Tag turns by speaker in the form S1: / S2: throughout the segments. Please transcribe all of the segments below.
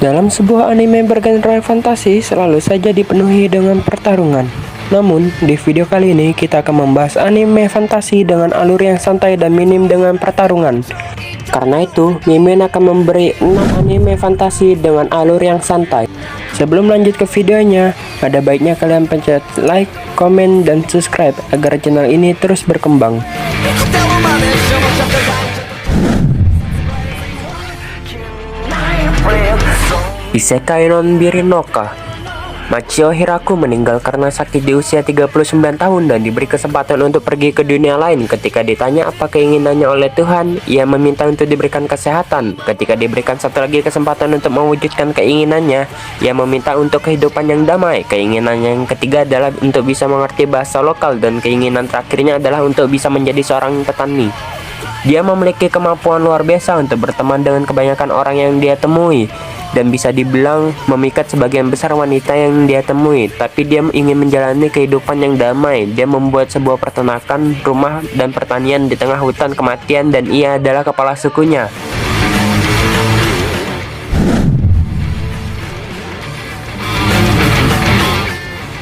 S1: Dalam sebuah anime bergenre fantasi selalu saja dipenuhi dengan pertarungan. Namun, di video kali ini kita akan membahas anime fantasi dengan alur yang santai dan minim dengan pertarungan. Karena itu, Mimin akan memberi 6 anime fantasi dengan alur yang santai. Sebelum lanjut ke videonya, ada baiknya kalian pencet like, komen, dan subscribe agar channel ini terus berkembang. Isekai non Birinoka. Machio Hiraku meninggal karena sakit di usia 39 tahun dan diberi kesempatan untuk pergi ke dunia lain. Ketika ditanya apa keinginannya oleh Tuhan, ia meminta untuk diberikan kesehatan. Ketika diberikan satu lagi kesempatan untuk mewujudkan keinginannya, ia meminta untuk kehidupan yang damai. Keinginan yang ketiga adalah untuk bisa mengerti bahasa lokal, dan keinginan terakhirnya adalah untuk bisa menjadi seorang petani. Dia memiliki kemampuan luar biasa untuk berteman dengan kebanyakan orang yang dia temui, dan bisa dibilang memikat sebagian besar wanita yang dia temui. Tapi dia ingin menjalani kehidupan yang damai. Dia membuat sebuah peternakan, rumah, dan pertanian di tengah hutan kematian, dan ia adalah kepala sukunya.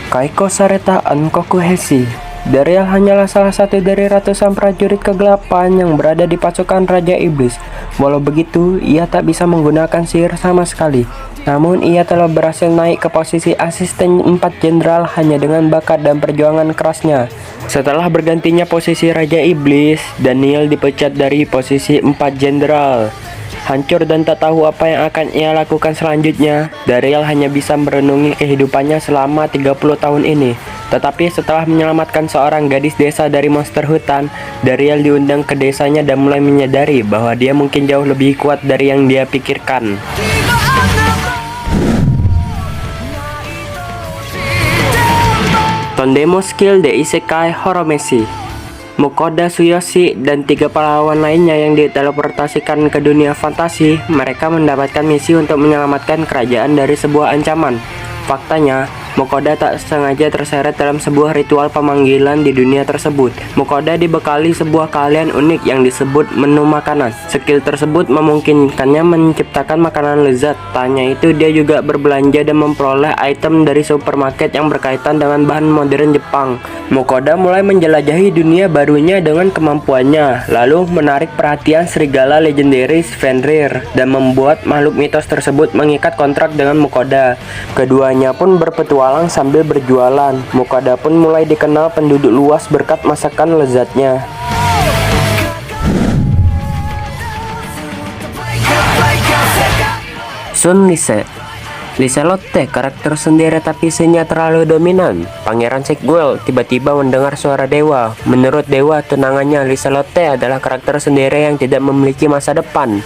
S1: Kaiko Sareta Ankoku Heshi. Dariel hanyalah salah satu dari ratusan prajurit kegelapan yang berada di pasukan Raja Iblis. Walau begitu, ia tak bisa menggunakan sihir sama sekali. Namun, ia telah berhasil naik ke posisi asisten 4 jenderal hanya dengan bakat dan perjuangan kerasnya. Setelah bergantinya posisi Raja Iblis, Daniel dipecat dari posisi 4 jenderal. Hancur dan tak tahu apa yang akan ia lakukan selanjutnya, Dariel hanya bisa merenungi kehidupannya selama 30 tahun ini. Tetapi setelah menyelamatkan seorang gadis desa dari monster hutan, Dariel diundang ke desanya dan mulai menyadari bahwa dia mungkin jauh lebih kuat dari yang dia pikirkan. Tondemo Skill de Isekai Horomeshi. Mukoda Tsuyoshi dan 3 pahlawan lainnya yang diteleportasikan ke dunia fantasi. Mereka mendapatkan misi untuk menyelamatkan kerajaan dari sebuah ancaman. Faktanya, Mukoda tak sengaja terseret dalam sebuah ritual pemanggilan di dunia tersebut. Mukoda dibekali sebuah keahlian unik yang disebut menu makanan. Skill tersebut memungkinkannya menciptakan makanan lezat. Tanya itu, dia juga berbelanja dan memperoleh item dari supermarket yang berkaitan dengan bahan modern Jepang. Mukoda mulai menjelajahi dunia barunya dengan kemampuannya, lalu menarik perhatian serigala legendaris Fenrir dan membuat makhluk mitos tersebut mengikat kontrak dengan Mukoda. Keduanya pun berpetualang sambil berjualan. Mukoda pun mulai dikenal penduduk luas berkat masakan lezatnya. Sun Lise. Liselotte, karakter sendiri tapi isinya terlalu dominan. Pangeran Sigwell tiba-tiba mendengar suara dewa. Menurut dewa, tunangannya Liselotte adalah karakter sendiri yang tidak memiliki masa depan.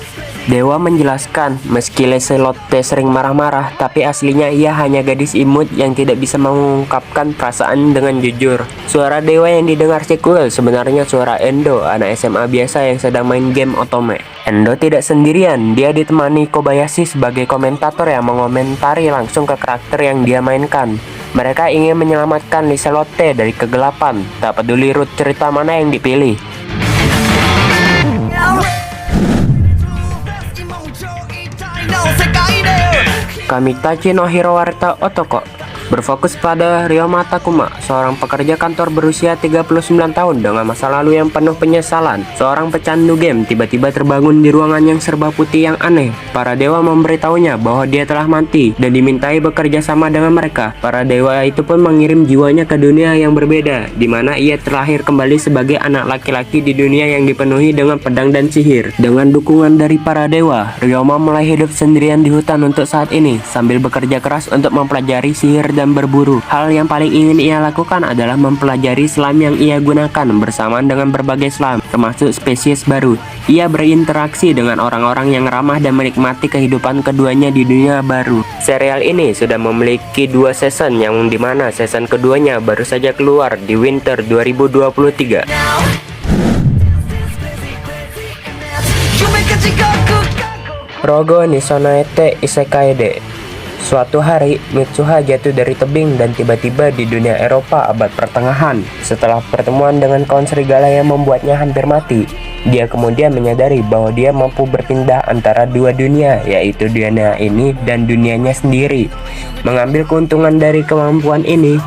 S1: Dewa menjelaskan, meski Liselotte sering marah-marah, tapi aslinya ia hanya gadis imut yang tidak bisa mengungkapkan perasaan dengan jujur. Suara dewa yang didengar Sigwell sebenarnya suara Endo, anak SMA biasa yang sedang main game otome. Endo tidak sendirian, dia ditemani Kobayashi sebagai komentator yang mengomentari langsung ke karakter yang dia mainkan. Mereka ingin menyelamatkan Liselotte dari kegelapan, tak peduli rute cerita mana yang dipilih. Kamitachi no Hirowarta Otoko berfokus pada Ryoma Takuma, seorang pekerja kantor berusia 39 tahun dengan masa lalu yang penuh penyesalan. Seorang pecandu game tiba-tiba terbangun di ruangan yang serba putih yang aneh. Para dewa memberitahunya bahwa dia telah mati dan dimintai bekerja sama dengan mereka. Para dewa itu pun mengirim jiwanya ke dunia yang berbeda, di mana ia terlahir kembali sebagai anak laki-laki di dunia yang dipenuhi dengan pedang dan sihir. Dengan dukungan dari para dewa, Ryoma mulai hidup sendirian di hutan untuk saat ini, sambil bekerja keras untuk mempelajari sihir dan berburu. Hal yang paling ingin ia lakukan adalah mempelajari selam yang ia gunakan bersamaan dengan berbagai selam, termasuk spesies baru. Ia berinteraksi dengan orang-orang yang ramah dan menikmati kehidupan keduanya di dunia baru. Serial ini sudah memiliki 2 season, yang dimana season keduanya baru saja keluar di winter 2023. Rogo ni Sonaete Isekai de. Suatu hari, Mitsuha jatuh dari tebing dan tiba-tiba di dunia Eropa abad pertengahan. Setelah pertemuan dengan kawan serigala yang membuatnya hampir mati, Dia kemudian menyadari bahwa dia mampu berpindah antara dua dunia, yaitu dunia ini dan dunianya sendiri. Mengambil keuntungan dari kemampuan ini,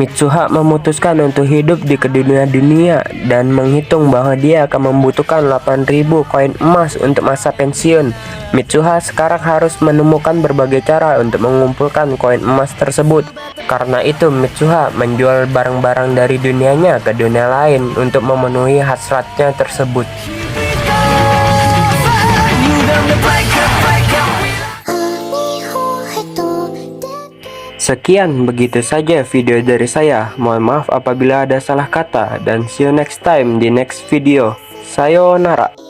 S1: Mitsuha memutuskan untuk hidup di kedua dunia dan menghitung bahwa dia akan membutuhkan 8.000 koin emas untuk masa pensiun. Mitsuha sekarang harus menemukan berbagai cara untuk mengumpulkan koin emas tersebut. Karena itu Mitsuha menjual barang-barang dari dunianya ke dunia lain untuk memenuhi hasratnya tersebut. Sekian, begitu saja video dari saya. Mohon maaf apabila ada salah kata, dan see you next time di next video. Sayonara.